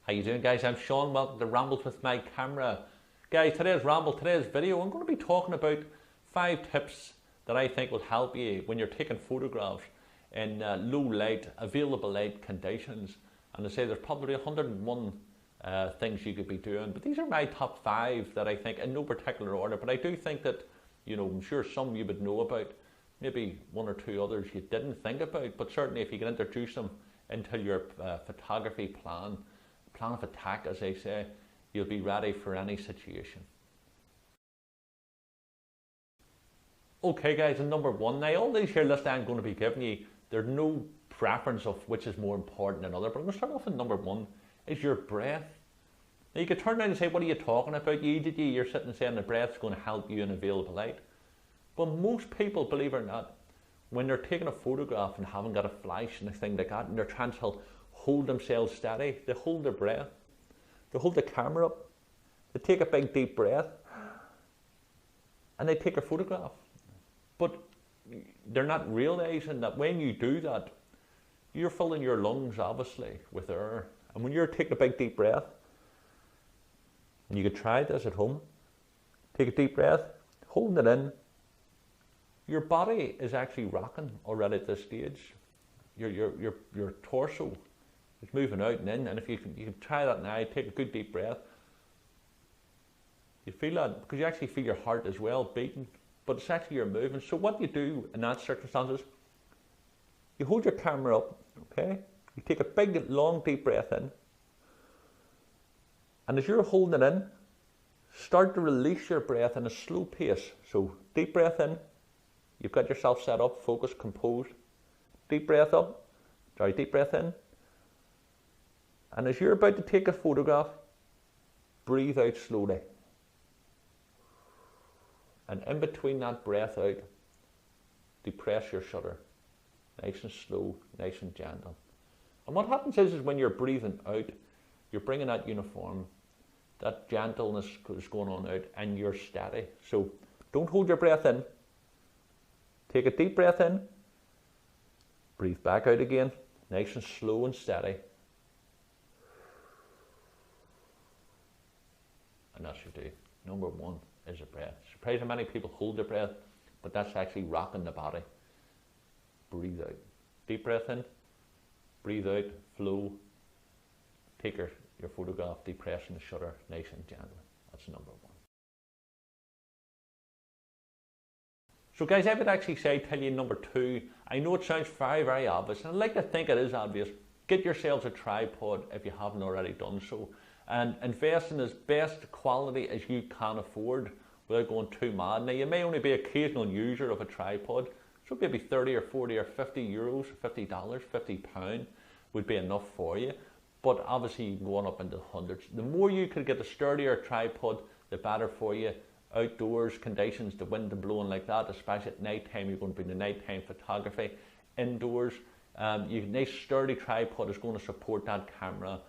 How you doing, guys? I'm Sean. Welcome to Rambles with my camera. Guys, today's video, I'm going to be talking about 5 tips that I think will help you when you're taking photographs in low light, available light conditions. And I say there's probably 101 things you could be doing, but these are my top 5 that I think, in no particular order, but I do think that, I'm sure some you would know about, maybe 1 or 2 others you didn't think about, but certainly if you can introduce them into your photography plan of attack, as I say, you'll be ready for any situation. Okay, guys, and number 1, now all these here lists I'm going to be giving you, there's no preference of which is more important than other, but I'm going to start off with number 1, is your breath. Now you could turn around and say, what are you talking about? You're sitting saying the breath's going to help you in available light. But most people, believe it or not, when they're taking a photograph and haven't got a flash and a thing like that, and they're trying to hold themselves steady, they hold their breath, they hold the camera up, they take a big deep breath, and they take a photograph. But they're not realizing that when you do that, you're filling your lungs, obviously, with air. And when you're taking a big deep breath, and you could try this at home, take a deep breath, holding it in, your body is actually rocking already at this stage. Your torso is moving out and in, and if you can try that now, take a good deep breath. You feel that, because you actually feel your heart as well beating, but it's actually you're moving. So what you do in that circumstances, you hold your camera up, okay? You take a big, long, deep breath in, and as you're holding it in, start to release your breath in a slow pace. So deep breath in, you've got yourself set up, focused, composed. Deep breath in. And as you're about to take a photograph, breathe out slowly. And in between that breath out, depress your shutter. Nice and slow, nice and gentle. And what happens is when you're breathing out, you're bringing that uniform, that gentleness is going on out, and you're steady. So don't hold your breath in. Take a deep breath in. Breathe back out again, nice and slow and steady. And that's your do. Number 1 is a breath. Surprised how many people hold their breath, but that's actually rocking the body. Breathe out. Deep breath in, breathe out, flow. Take your photograph, depressing the shutter, nice and gentle. That's number 1. So guys, I would actually tell you number 2, I know it sounds very, very obvious, and I'd like to think it is obvious. Get yourselves a tripod if you haven't already done so, and invest in as best quality as you can afford without going too mad. Now you may only be an occasional user of a tripod, so maybe 30 or 40 or 50 euros, $50, £50 would be enough for you, but obviously you can go on up into the hundreds. The more you could get a sturdier tripod, the better for you. Outdoors conditions, the wind and blowing like that, especially at night time, you're going to be in the nighttime photography. Indoors, a nice sturdy tripod is going to support that camera.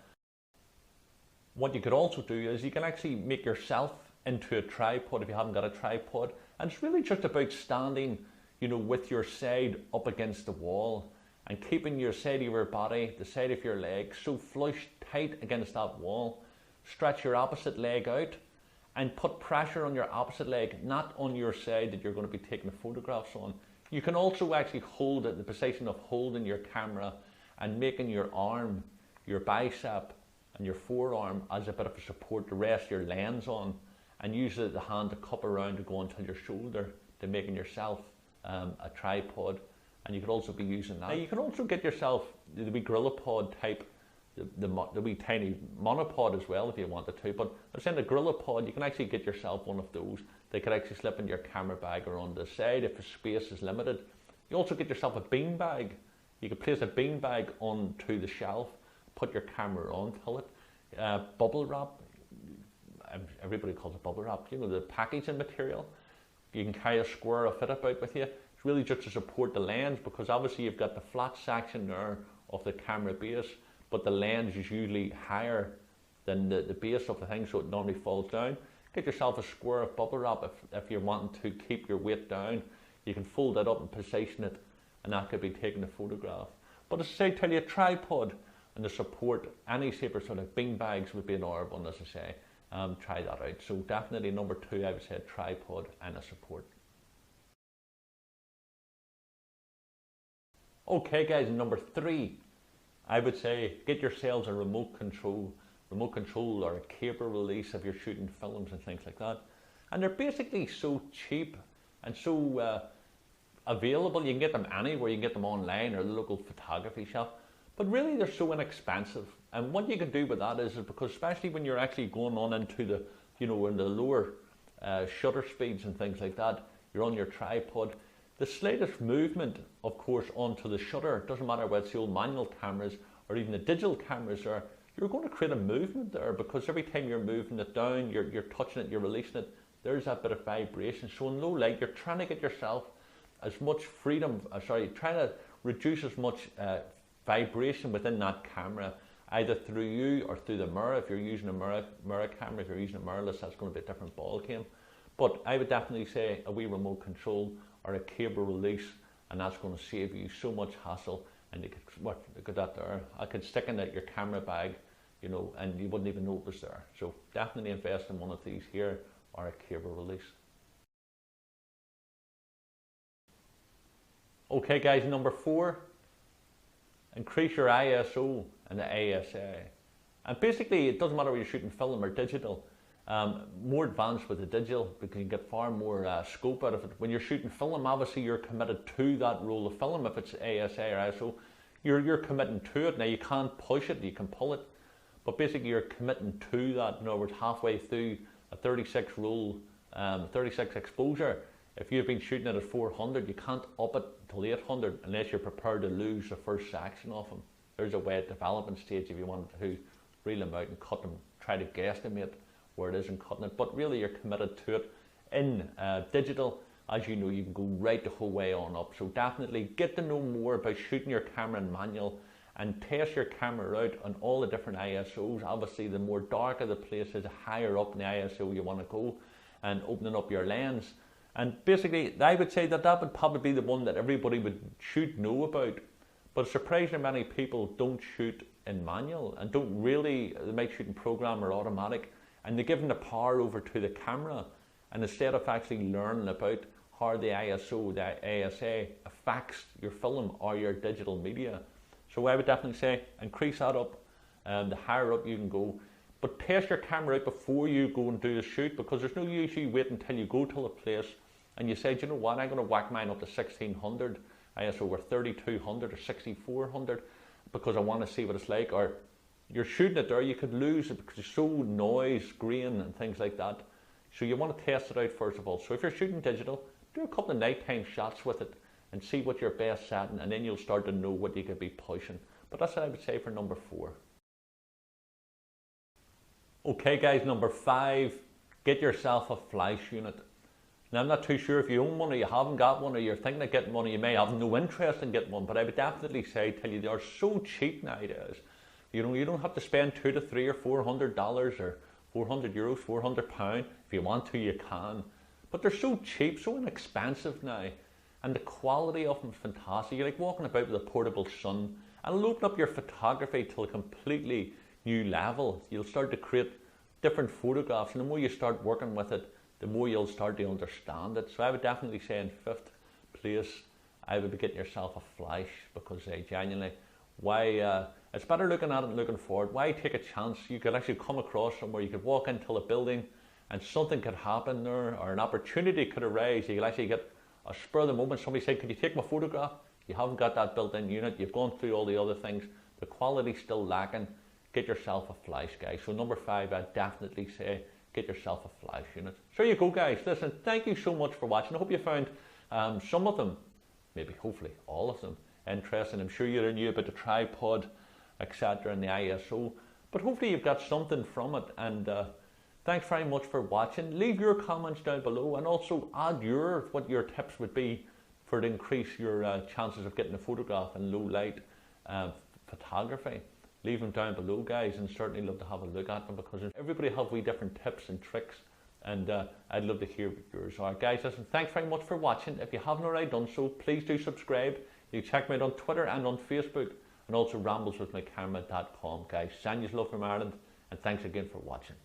What you could also do is you can actually make yourself into a tripod if you haven't got a tripod, and it's really just about standing, with your side up against the wall and keeping your side of your body, the side of your leg, so flush tight against that wall. Stretch your opposite leg out and put pressure on your opposite leg, not on your side that you're going to be taking the photographs on. You can also actually hold it, the position of holding your camera and making your arm, your bicep and your forearm as a bit of a support to rest your lens on, and use the hand to cup around to go until your shoulder, to making yourself a tripod. And you could also be using that. Now you can also get yourself the wee GorillaPod type, the wee tiny monopod as well if you wanted to, but I'm saying the GorillaPod, you can actually get yourself one of those. They could actually slip in your camera bag or on the side if the space is limited. You also get yourself a bean bag. You could place a bean bag onto the shelf, put your camera on, fill it, bubble wrap. Everybody calls it bubble wrap, the packaging material. You can carry a square of it about with you. It's really just to support the lens, because obviously you've got the flat section there of the camera base, but the lens is usually higher than the base of the thing, so it normally falls down. Get yourself a square of bubble wrap if you're wanting to keep your weight down. You can fold it up and position it, and that could be taking a photograph. But as I say, tell you, a tripod, and the support, any shape or sort of bean bags would be another one, as I say. Try that out. So definitely number 2, I would say a tripod and a support. Okay guys, number 3, I would say get yourselves a remote control or a cable release if you're shooting films and things like that. And they're basically so cheap and so available. You can get them anywhere. You can get them online or the local photography shop. But really they're so inexpensive. And what you can do with that is because especially when you're actually going on into the, in the lower shutter speeds and things like that, you're on your tripod. The slightest movement, of course, onto the shutter, it doesn't matter whether it's the old manual cameras or even the digital cameras you're going to create a movement there, because every time you're moving it down, you're touching it, you're releasing it, there's that bit of vibration. So in low light, you're trying to get yourself as much freedom, trying to reduce as much vibration within that camera, either through you or through the mirror. If you're using a mirror camera, if you're using a mirrorless, that's going to be a different ball game. But I would definitely say a wee remote control or a cable release, and that's going to save you so much hassle. And you could, look at that there, I could stick in your camera bag, and you wouldn't even know it was there. So definitely invest in one of these here or a cable release. Okay guys, number 4, increase your ISO and the ASA. And basically it doesn't matter whether you're shooting film or digital. More advanced with the digital because you get far more scope out of it. When you're shooting film, obviously you're committed to that roll of film. If it's ASA or ISO, you're committing to it. Now you can't push it, you can pull it, but basically you're committing to that. In other words, halfway through a 36 roll, 36 exposure, if you've been shooting it at 400, you can't up it till 800 unless you're prepared to lose the first section of them. There's a way at development stage if you wanted to reel them out and cut them, try to guesstimate where it is and cutting it, but really you're committed to it. In digital, as you know, you can go right the whole way on up. So definitely get to know more about shooting your camera in manual and test your camera out on all the different ISOs. Obviously the more darker the place is, the higher up in the ISO you want to go, and opening up your lens. And basically I would say that would probably be the one that everybody should know about. But surprisingly many people don't shoot in manual and don't really, they might shoot in program or automatic, and they're giving the power over to the camera, and instead of actually learning about how the ISO, the ASA affects your film or your digital media. So I would definitely say increase that up, the higher up you can go. But test your camera out before you go and do the shoot, because there's no use you wait until you go to a place and you say, do you know what, I'm going to whack mine up to 1600 ISO or 3200 or 6400 because I want to see what it's like. Or you're shooting it there, you could lose it because it's so noise, grain and things like that. So you want to test it out first of all. So if you're shooting digital, do a couple of nighttime shots with it and see what your best setting, and then you'll start to know what you could be pushing. But that's what I would say for number 4. Okay guys, number 5, get yourself a flash unit. Now I'm not too sure if you own one or you haven't got one, or you're thinking of getting one, or you may have no interest in getting one, but I would definitely tell you they are so cheap nowadays. You don't have to spend $200 to $300 or $400 or 400 euros, 400 pound. If you want to, you can. But they're so cheap, so inexpensive now. And the quality of them is fantastic. You're like walking about with a portable sun, and it'll open up your photography to a completely new level. You'll start to create different photographs, and the more you start working with it, the more you'll start to understand it. So I would definitely say in 5th place, I would be getting yourself a flash, because genuinely, why, it's better looking at it and looking forward. Why take a chance? You could actually come across somewhere, you could walk into a building and something could happen there, or an opportunity could arise. You could actually get a spur of the moment, somebody said, could you take my photograph? You haven't got that built-in unit, you've gone through all the other things, the quality's still lacking. Get yourself a flash, guys. So number 5, I'd definitely say get yourself a flash unit. So there you go, guys. Listen, thank you so much for watching. I hope you found some of them, maybe hopefully all of them, interesting. I'm sure you knew about the tripod, etc., and the ISO, but hopefully you've got something from it. And thanks very much for watching. Leave your comments down below, and also add what your tips would be for to increase your chances of getting a photograph in low light photography. Leave them down below, guys, and certainly love to have a look at them, because everybody have wee different tips and tricks, and I'd love to hear what yours are. Guys, listen, thanks very much for watching. If you haven't already done so, please do subscribe. You can check me out on Twitter and on Facebook, and also rambleswithmycamera.com, guys. Send you love from Ireland, and thanks again for watching.